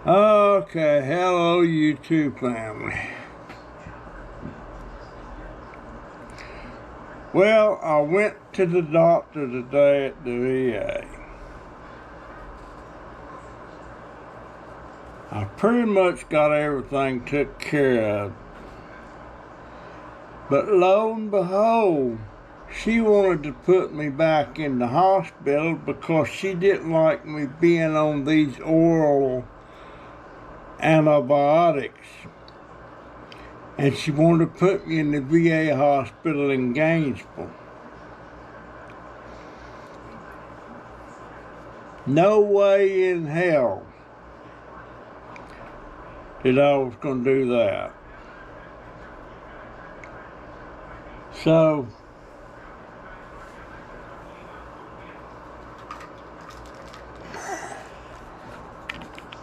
Okay, hello YouTube family. Well, I went to the doctor today at the VA. I pretty much got everything took care of. But lo and behold, she wanted to put me back in the hospital because she didn't like me being on these oral antibiotics. And she wanted to put me in the VA hospital in Gainesville. No way in hell that I was going to do that. So,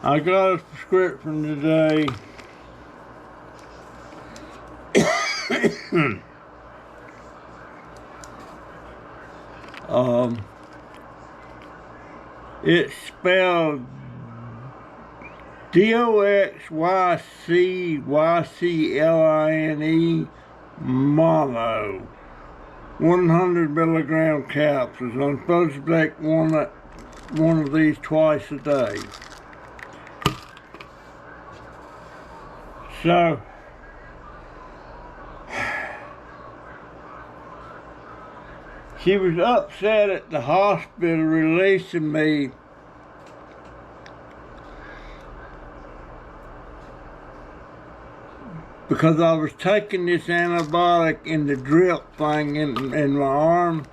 I got a prescription today. It's spelled DOXYCYCLINE mono. 100 milligram capsules. I'm supposed to take one of these twice a day. So, she was upset at the hospital releasing me because I was taking this antibiotic in the drip thing in my arm,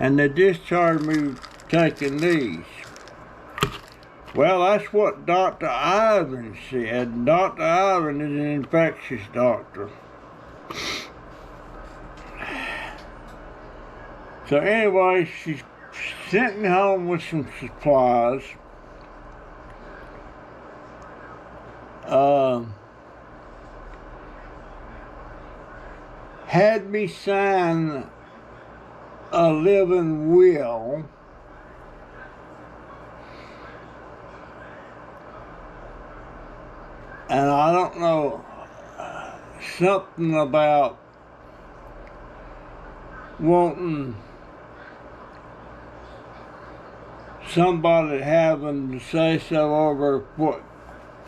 and they discharged me taking these. Well, that's what Dr. Ivan said. Dr. Ivan is an infectious doctor. So anyway, she sent me home with some supplies. Had me sign a living will, and I don't know, something about wanting somebody having to say so over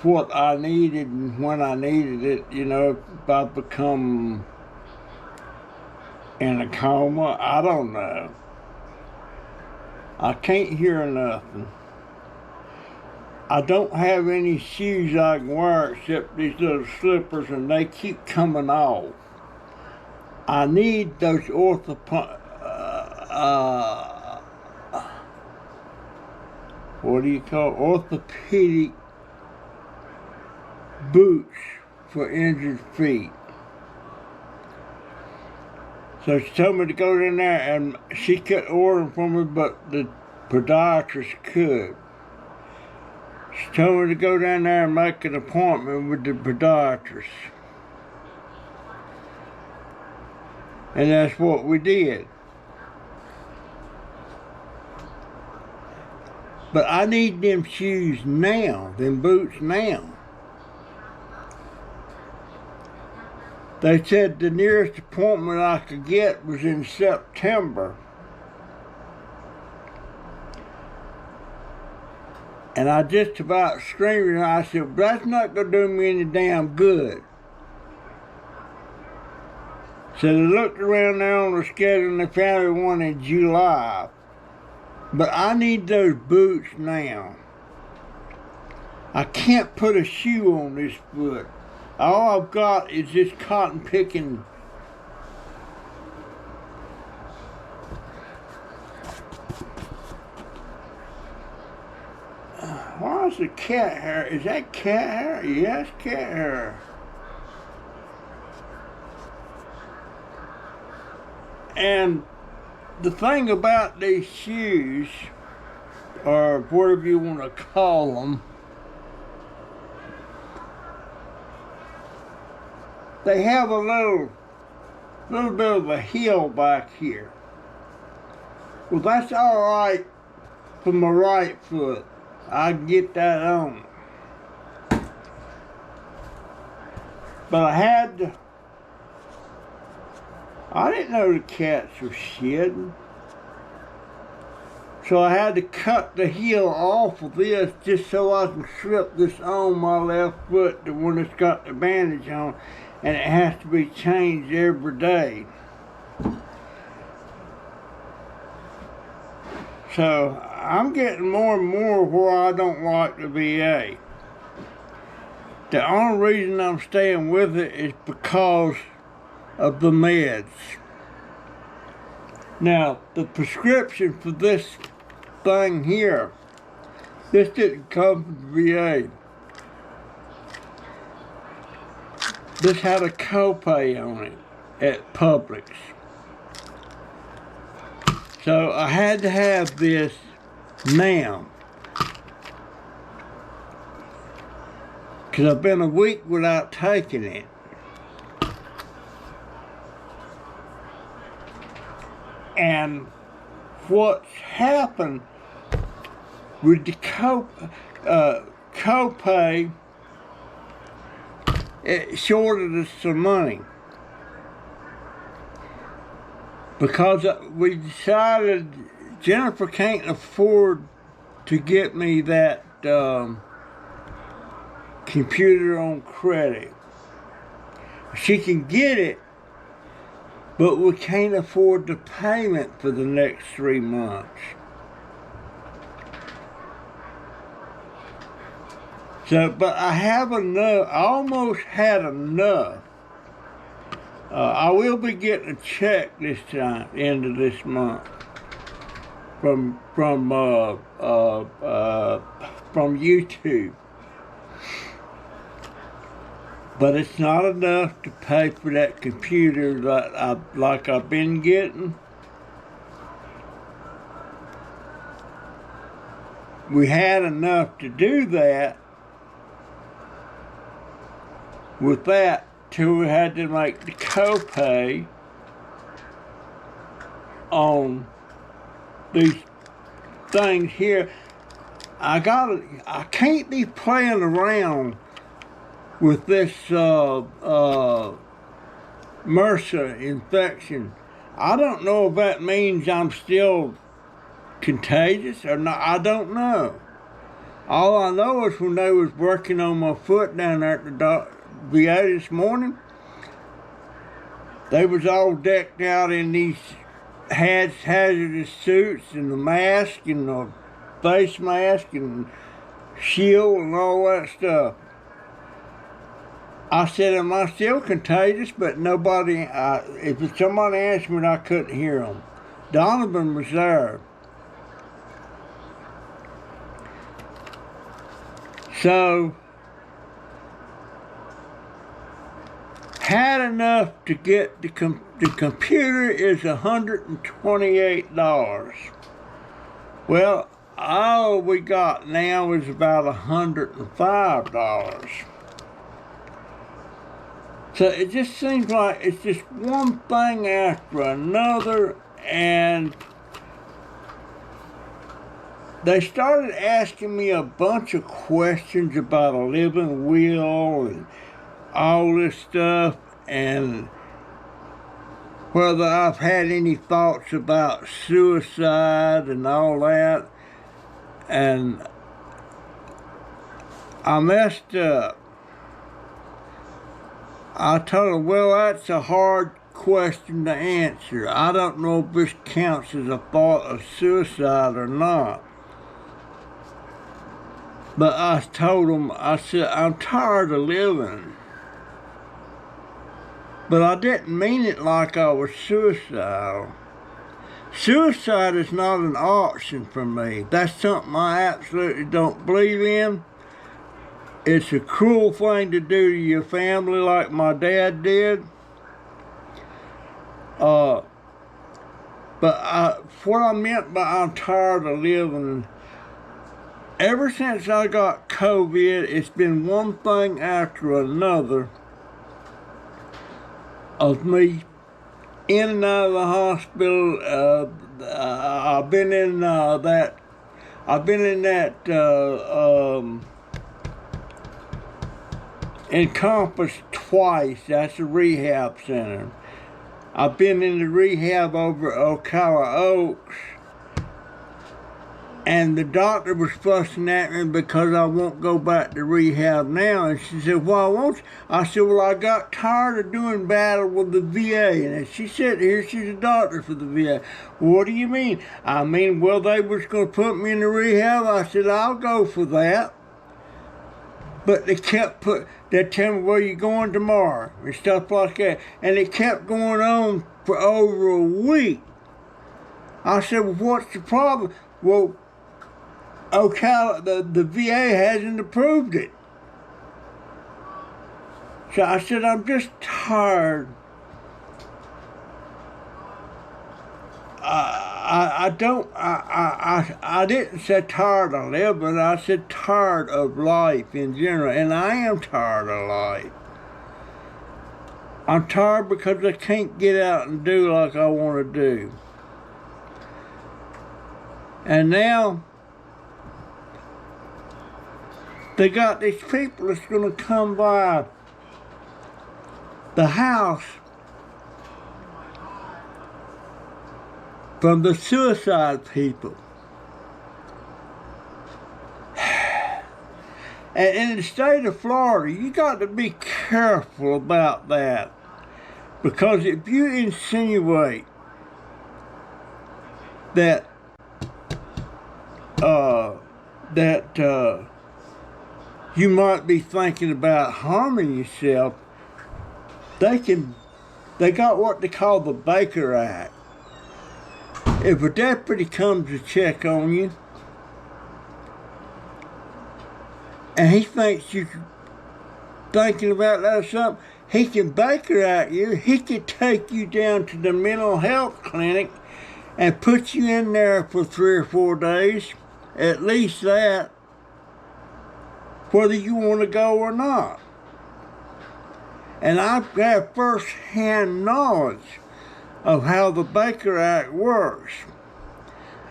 what I needed and when I needed it, you know, if I become in a coma. I don't know. I can't hear nothing. I don't have any shoes I can wear except these little slippers, and they keep coming off. I need those orthopedic boots for injured feet. So she told me to go in there, and she couldn't order them for me, but the podiatrist could. She told me to go down there and make an appointment with the podiatrist. And that's what we did. But I need them shoes now, them boots now. They said the nearest appointment I could get was in September. And I just about screamed, and I said, that's not going to do me any damn good. So they looked around there on the schedule and they found me one in July. But I need those boots now. I can't put a shoe on this foot. All I've got is this cotton picking. Why is the cat hair? Is that cat hair? Yes, cat hair. And the thing about these shoes, or whatever you want to call them, they have a little bit of a heel back here. Well, that's all right for my right foot. I can get that on. But I didn't know the cats were shedding. So I had to cut the heel off of this just so I can strip this on my left foot, the one that's got the bandage on, and it has to be changed every day. So I'm getting more and more where I don't like the VA. The only reason I'm staying with it is because of the meds. Now, the prescription for this thing here, this didn't come from the VA. This had a copay on it at Publix. So I had to have this now. Because I've been a week without taking it. And what's happened with the copay, it shorted us some money. Because we decided Jennifer can't afford to get me that computer on credit. She can get it, but we can't afford the payment for the next 3 months. So, but I have enough, I almost had enough. I will be getting a check this time, end of this month, from YouTube. But it's not enough to pay for that computer that like I've been getting. We had enough to do that with that till we had to make the copay on these things here. I can't be playing around with this MRSA infection. I don't know if that means I'm still contagious or not. I don't know. All I know is when they was working on my foot down there at the VA this morning, they was all decked out in these hazardous suits and the mask and the face mask and shield and all that stuff. I said, am I still contagious? But nobody, if somebody asked me, I couldn't hear them. Donovan was there. So, had enough to get the computer is $128. Well, all we got now is about $105. So it just seems like it's just one thing after another, and they started asking me a bunch of questions about a living will and all this stuff, and whether I've had any thoughts about suicide and all that, and I messed up. I told her, well, that's a hard question to answer. I don't know if this counts as a thought of suicide or not. But I told them, I said, I'm tired of living. But I didn't mean it like I was suicidal. Suicide is not an option for me. That's something I absolutely don't believe in. It's a cruel thing to do to your family like my dad did. But what I meant by I'm tired of living, ever since I got COVID, it's been one thing after another of me in and out of the hospital. I've been in that I've been in that Encompass twice. That's a rehab center. I've been in the rehab over at Ocala Oaks, and the doctor was fussing at me because I won't go back to rehab now. And she said, "Why won't you?" I said, "Well, I got tired of doing battle with the VA." And she said, "Here, she's a doctor for the VA." "What do you mean?" "I mean, well, they was going to put me in the rehab." I said, "I'll go for that." But they'd tell me, "Where you going tomorrow?" and stuff like that. And it kept going on for over a week. I said, "Well, what's the problem?" "Well, Ocala, the VA hasn't approved it." So I said, "I'm just tired. I didn't say tired of living. I said tired of life in general, and I am tired of life. I'm tired because I can't get out and do like I want to do. And now they got these people that's going to come by the house from the suicide people. And in the state of Florida, you got to be careful about that. Because if you insinuate that you might be thinking about harming yourself, they got what they call the Baker Act. If a deputy comes to check on you and he thinks you're thinking about that or something, he can Baker Act you. He could take you down to the mental health clinic and put you in there for 3 or 4 days, at least that, whether you want to go or not. And I've got first-hand knowledge of how the Baker Act works.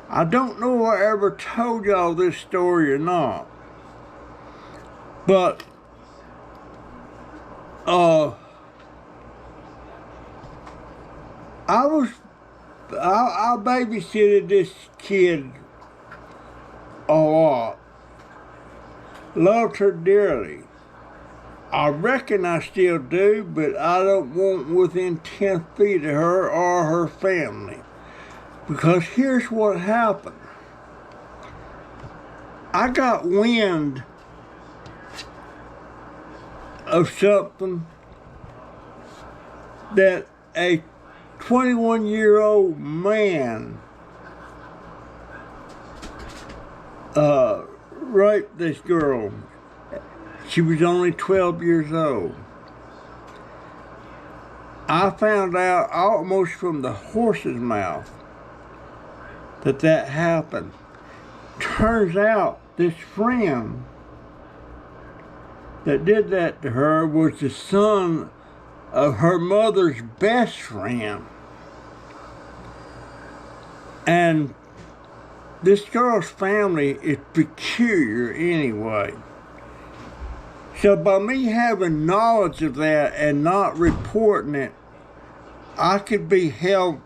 I don't know if I ever told y'all this story or not, but I babysitted this kid a lot. Loved her dearly. I reckon I still do, but I don't want within 10 feet of her or her family. Because here's what happened. I got wind of something that a 21-year-old man raped this girl. She was only 12 years old. I found out almost from the horse's mouth that happened. Turns out this friend that did that to her was the son of her mother's best friend. And this girl's family is peculiar anyway. So by me having knowledge of that and not reporting it, I could be held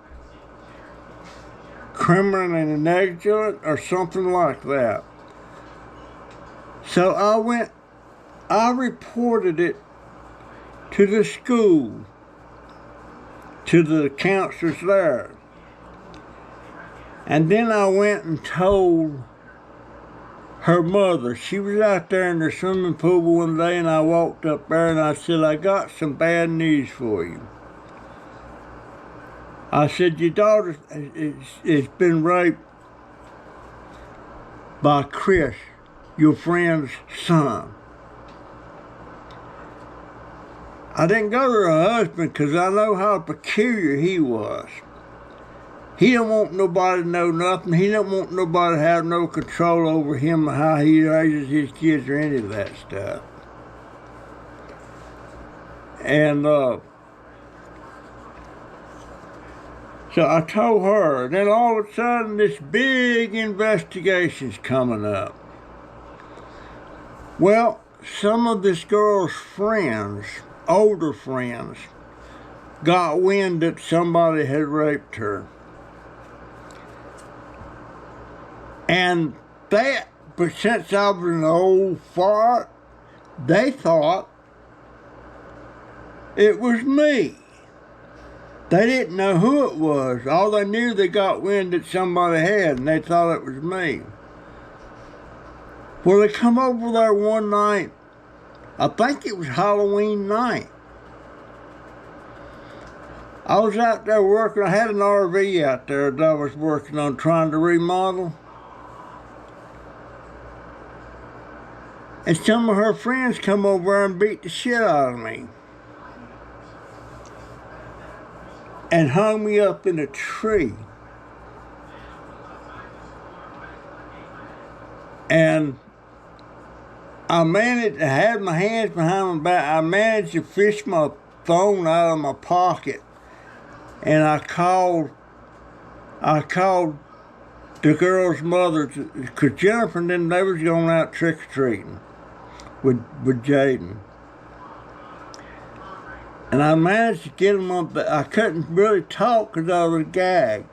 criminally negligent or something like that. So I reported it to the school, to the counselors there. And then I went and told her mother. She was out there in the swimming pool one day, and I walked up there and I said, "I got some bad news for you." I said, "Your daughter has been raped by Chris, your friend's son." I didn't go to her husband because I know how peculiar he was. He don't want nobody to know nothing. He don't want nobody to have no control over him, how he raises his kids or any of that stuff. And So I told her, then all of a sudden this big investigation's coming up. Well, some of this girl's friends, older friends, got wind that somebody had raped her. And but since I was an old fart, they thought it was me. They didn't know who it was. All they knew, they got wind that somebody had, and they thought it was me. Well, they come over there one night. I think it was Halloween night. I was out there working. I had an RV out there that I was working on trying to remodel. And some of her friends come over and beat the shit out of me. And hung me up in a tree. And I managed to have my hands behind my back. I managed to fish my phone out of my pocket. And I called the girl's mother, because Jennifer and them, they was going out trick-or-treating with Jaden. And I managed to get them up, but I couldn't really talk because I was gagged.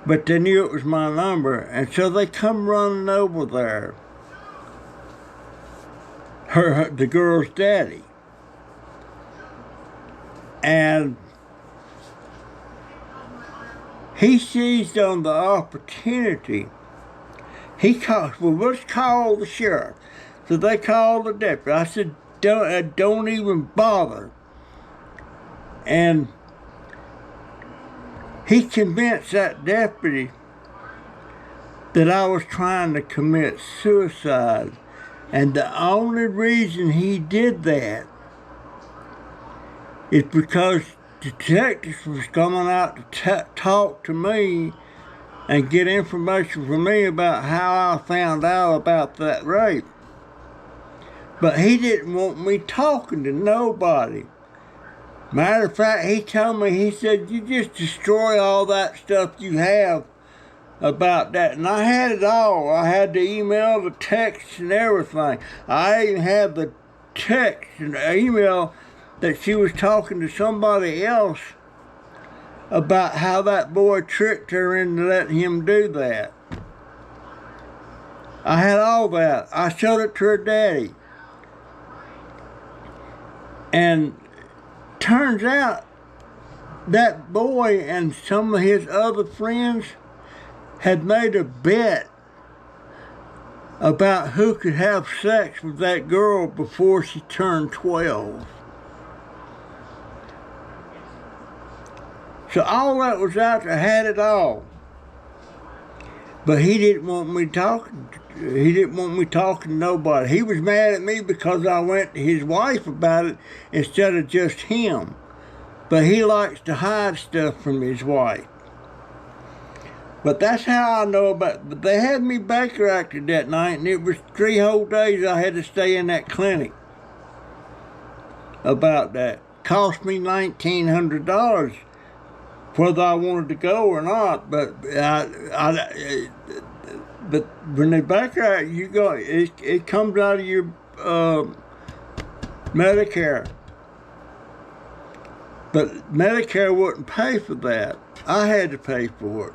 But they knew it was my number, and so they come running over there. The girl's daddy. And he seized on the opportunity. He called, well, let's call the sheriff. So they called the deputy. I said, don't even bother. And he convinced that deputy that I was trying to commit suicide. And the only reason he did that is because detectives was coming out to talk to me and get information from me about how I found out about that rape. But he didn't want me talking to nobody. Matter of fact, he told me, he said, you just destroy all that stuff you have about that. And I had it all. I had the email, the text, and everything. I even had the text and the email that she was talking to somebody else about how that boy tricked her into letting him do that. I had all that. I showed it to her daddy. And turns out that boy and some of his other friends had made a bet about who could have sex with that girl before she turned 12. So all that was out there, had it all. But he didn't want me talking. He didn't want me talking to nobody. He was mad at me because I went to his wife about it instead of just him. But he likes to hide stuff from his wife. But that's how I know about it. But they had me Baker acted that night, and it was 3 whole days I had to stay in that clinic about that. Cost me $1,900 whether I wanted to go or not. But but when they Baker act, you go, it comes out of your Medicare. But Medicare wouldn't pay for that. I had to pay for it.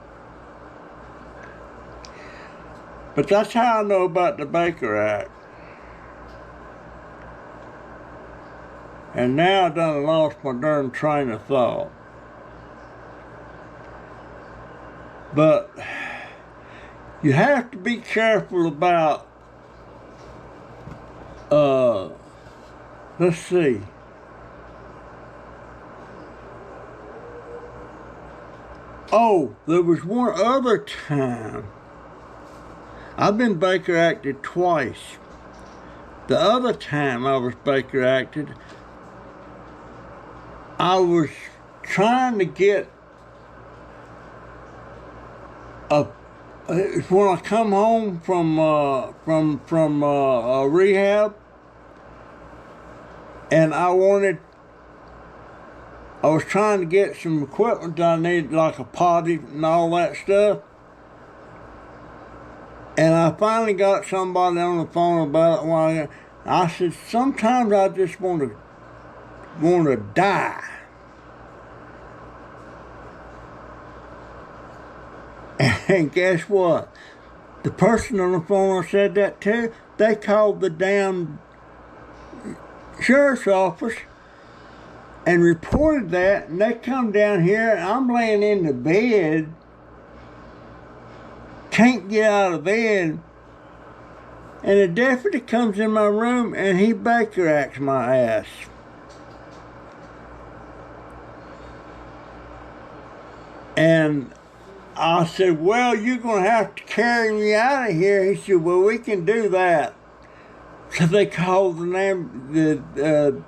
But that's how I know about the Baker Act. And now I done lost my darn train of thought. But you have to be careful about, let's see. Oh, there was one other time. I've been Baker acted twice. The other time I was Baker acted, I was trying to get when I come home from rehab, and I wanted I was trying to get some equipment that I needed, like a potty and all that stuff. And I finally got somebody on the phone about it a while ago. I said, sometimes I just want to die. And guess what? The person on the phone I said that to, they called the damn sheriff's office and reported that, and they come down here, and I'm laying in the bed, can't get out of bed, and a deputy comes in my room and he Baker acts my ass. And I said, well, you're going to have to carry me out of here. He said, well, we can do that. So they called the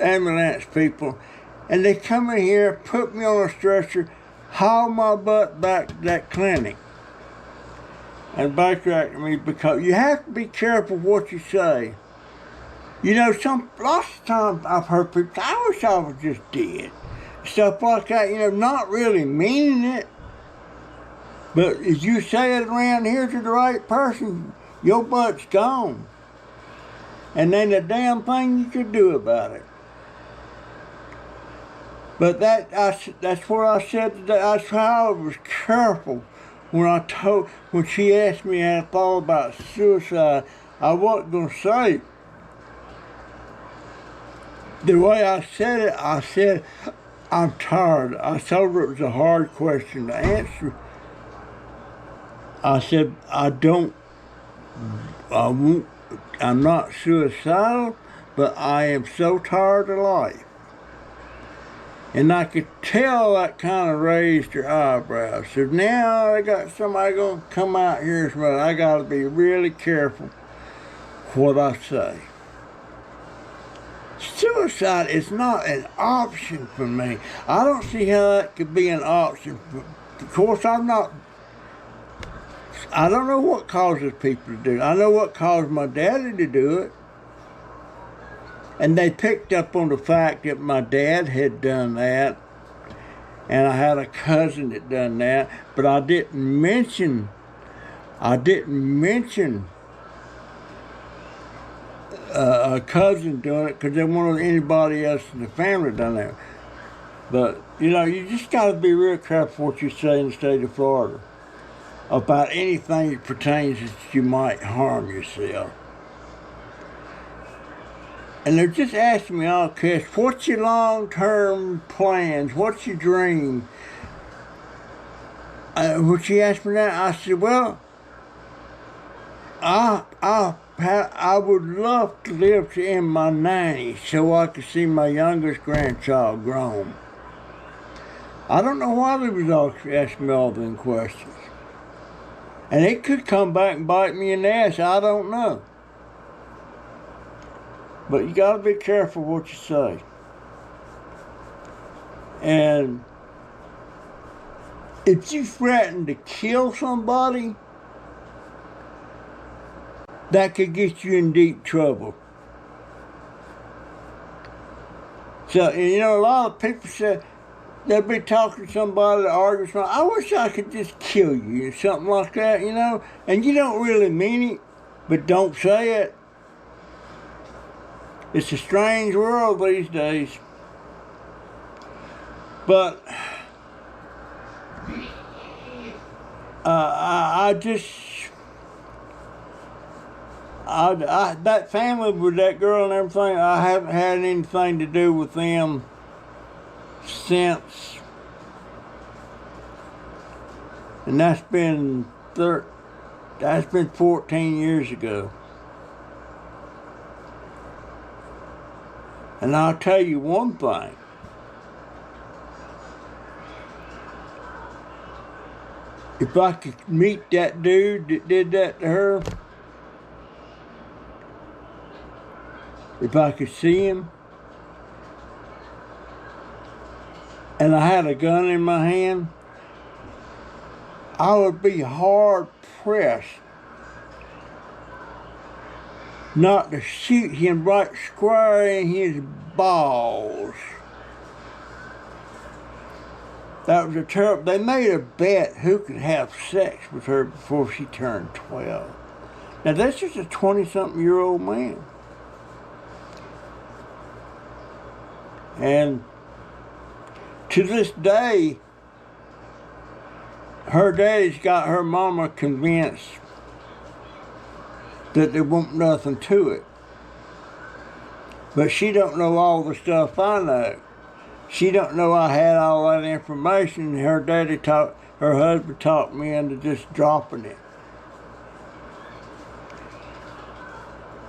ambulance people, and they come in here, put me on a stretcher, haul my butt back to that clinic. And Baker acted me, because you have to be careful what you say. You know, lots of times I've heard people say, I wish I was just dead. Stuff like that, you know, not really meaning it. But if you say it around here to the right person, your butt's gone. And then the damn thing you could do about it. But that's what I said today. That's how I was careful when she asked me how I thought about suicide. I wasn't going to say it. The way I said it, I said, I'm tired. I told her it was a hard question to answer. I said, I'm not suicidal, but I am so tired of life. And I could tell that kind of raised her eyebrows. So now I got somebody going to come out here as well. I got to be really careful what I say. Suicide is not an option for me. I don't see how that could be an option. Of course, I don't know what causes people to do it. I know what caused my daddy to do it. And they picked up on the fact that my dad had done that. And I had a cousin that done that. But I didn't mention a cousin doing it because they wanted anybody else in the family done that. But, you know, you just got to be real careful what you say in the state of Florida about anything that pertains that you might harm yourself. And they're just asking me all kids, what's your long-term plans? What's your dream? When she asked me that, I said, well, I would love to live to in my 90s so I could see my youngest grandchild grown. I don't know why they was all asking me all them questions. And it could come back and bite me in the ass, I don't know. But you got to be careful what you say. And if you threaten to kill somebody, that could get you in deep trouble. So, you know, a lot of people say, they'll be talking to somebody that argues, I wish I could just kill you, or something like that, you know? And you don't really mean it, but don't say it. It's a strange world these days. But that family with that girl and everything, I haven't had anything to do with them since. And that's been 14 years ago. And I'll tell you one thing. If I could meet that dude that did that to her, if I could see him, and I had a gun in my hand, I would be hard pressed not to shoot him right square in his balls. That was a terrible. They made a bet who could have sex with her before she turned 12. Now that's just a 20-something-year-old man. And to this day, her daddy's got her mama convinced that there wasn't nothing to it. But she don't know all the stuff I know. She don't know I had all that information. Her husband talked me into just dropping it.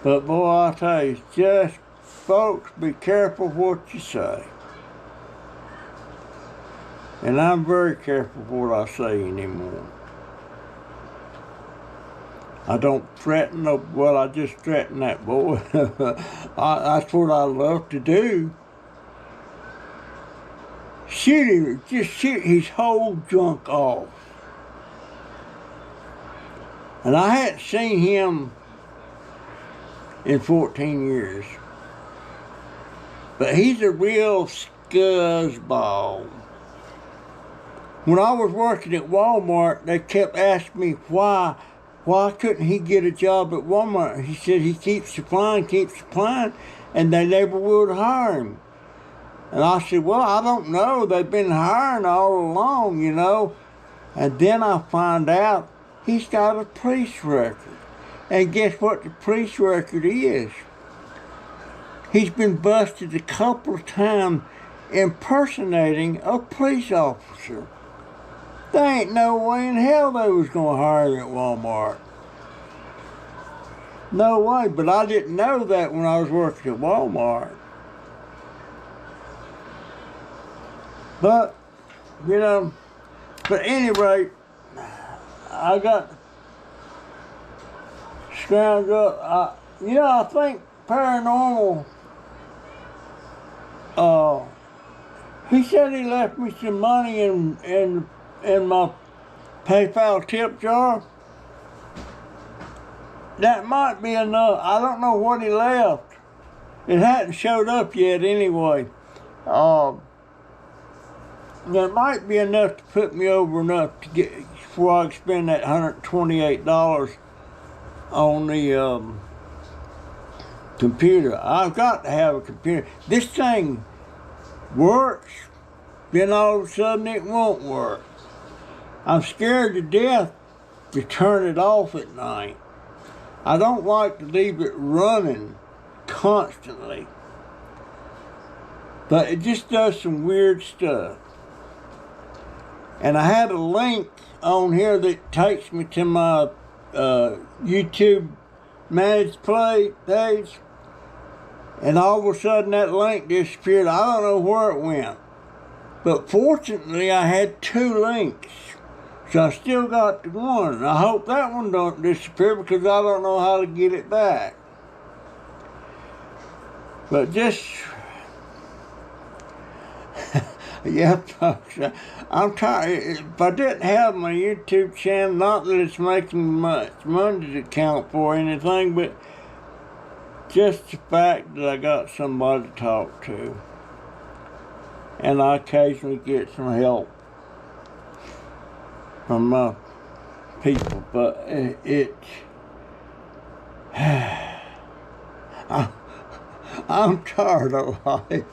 But boy, I tell you, just folks, be careful what you say. And I'm very careful what I say anymore. I don't threaten, well, I just threaten that boy. That's what I love to do. Shoot him, just shoot his whole junk off. And I hadn't seen him in 14 years. But he's a real scuzzball. When I was working at Walmart, they kept asking me why couldn't he get a job at Walmart? He said he keeps supplying, and they never would hire him. And I said, well, I don't know. They've been hiring all along, you know. And then I find out he's got a police record. And guess what the police record is? He's been busted a couple of times impersonating a police officer. There ain't no way in hell they was going to hire him at Walmart. No way, but I didn't know that when I was working at Walmart. But, you know, but at any rate, I got scrounged up. I think paranormal, he said he left me some money in my PayPal tip jar. That might be enough. I don't know what he left. It hadn't showed up yet anyway. That might be enough to put me over enough to get before I can spend that $128 on the computer. I've got to have a computer. This thing works, then all of a sudden it won't work. I'm scared to death to turn it off at night. I don't like to leave it running constantly. But it just does some weird stuff. And I had a link on here that takes me to my YouTube Managed Play page. And all of a sudden that link disappeared. I don't know where it went. But fortunately I had 2 links. So I still got the one. I hope that one don't disappear because I don't know how to get it back. But just... yeah, folks, I'm tired. If I didn't have my YouTube channel, not that it's making much money to count for anything, but just the fact that I got somebody to talk to. And I occasionally get some help from my people, but I'm tired of life.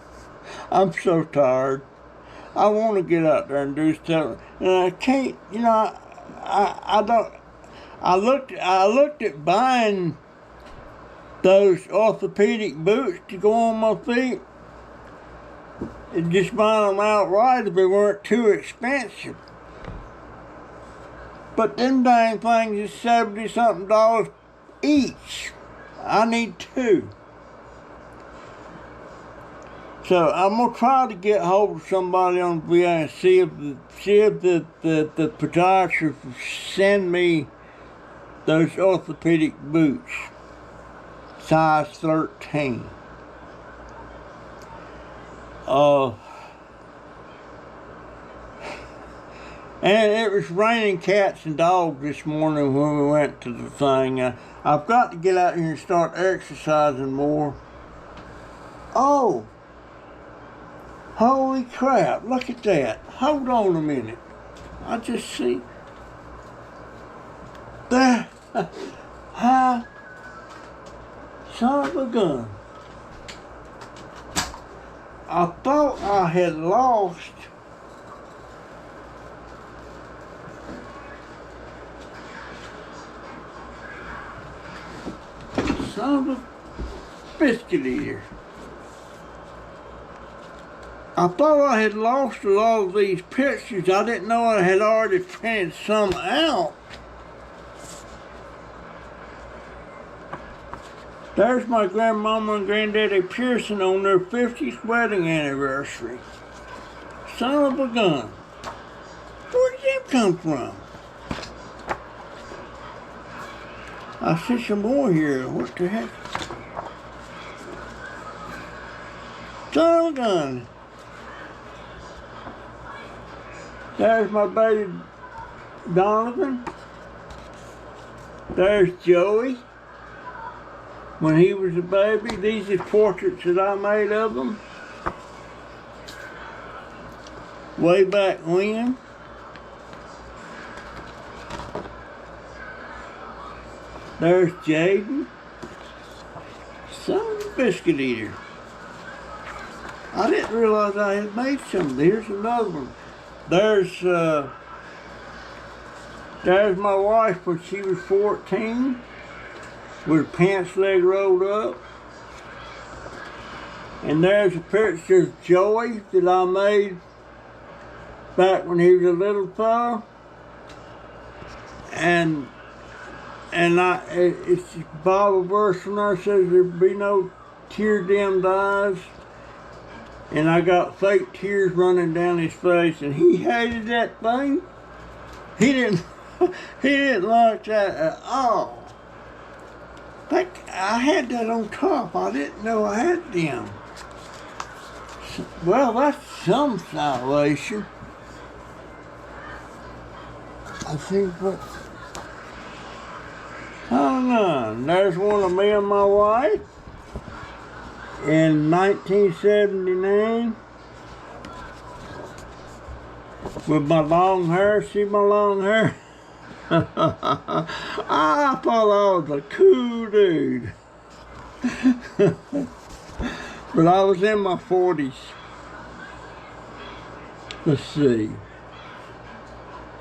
I'm so tired. I want to get out there and do stuff, and I can't. You know, I don't. I looked at buying those orthopedic boots to go on my feet, and just buying them outright if they weren't too expensive. But them dang things is $70-something each. I need 2. So I'm gonna try to get hold of somebody on VA and see if the podiatrist will send me those orthopedic boots, size 13. And it was raining cats and dogs this morning when we went to the thing. I've got to get out here and start exercising more. Oh! Holy crap, look at that. Hold on a minute. I just see that. How? Son of a gun. I thought I had lost son of a biscuit eater. I thought I had lost a lot of these pictures. I didn't know I had already printed some out. There's my grandmama and granddaddy Pearson on their 50th wedding anniversary. Son of a gun. Where did them come from? I see some more here. What the heck? Son of a gun. There's my baby Donovan. There's Joey when he was a baby. These are portraits that I made of him way back when. There's Jaden, son of a biscuit eater. I didn't realize I had made some. Here's another one. There's my wife when she was 14 with her pants leg rolled up. And there's a picture of Joey that I made back when he was a little fella. And it's a Bible verse from there says there be no tear-dimmed eyes. And I got fake tears running down his face, and he hated that thing. He didn't like that at all. I had that on top. I didn't know I had them. Well, that's some salvation. I think what. Hang on. There's one of me and my wife in 1979 with my long hair. See my long hair? I thought I was a cool dude. But I was in my 40s. Let's see.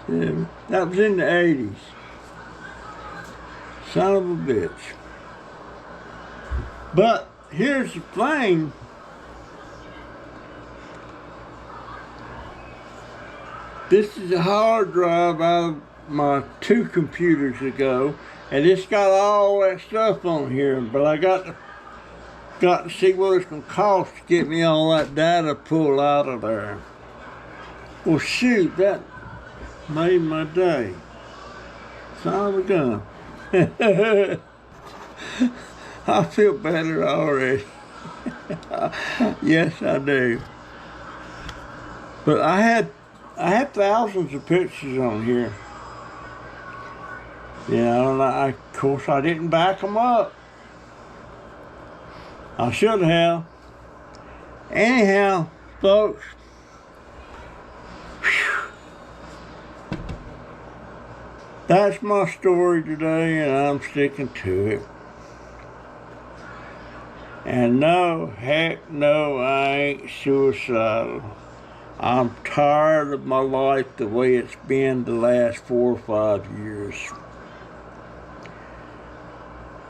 That was in the 80s. Son of a bitch. But here's the thing. This is a hard drive out of my 2 computers ago, and it's got all that stuff on here, but I got to see what it's going to cost to get me all that data pulled out of there. Well, shoot, that made my day. Son of a gun. I feel better already. Yes, I do. But I had thousands of pictures on here. You know, and of course I didn't back them up. I should have. Anyhow, folks. That's my story today, and I'm sticking to it. And no, heck no, I ain't suicidal. I'm tired of my life the way it's been the last 4 or 5 years.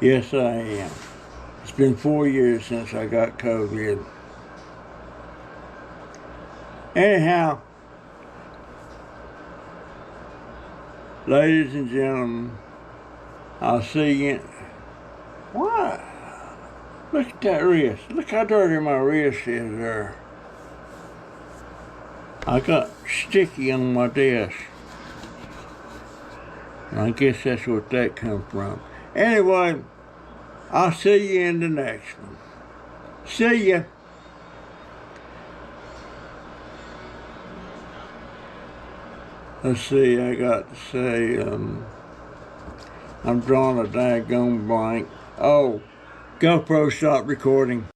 Yes, I am. It's been 4 years since I got COVID. Anyhow, ladies and gentlemen, I'll see you. What? Look at that wrist. Look how dirty my wrist is there. I got sticky on my desk. I guess that's where that come from. Anyway, I'll see you in the next one. See ya. Let's see, I got to say, I'm drawing a daggone blank. Oh, GoPro stopped recording.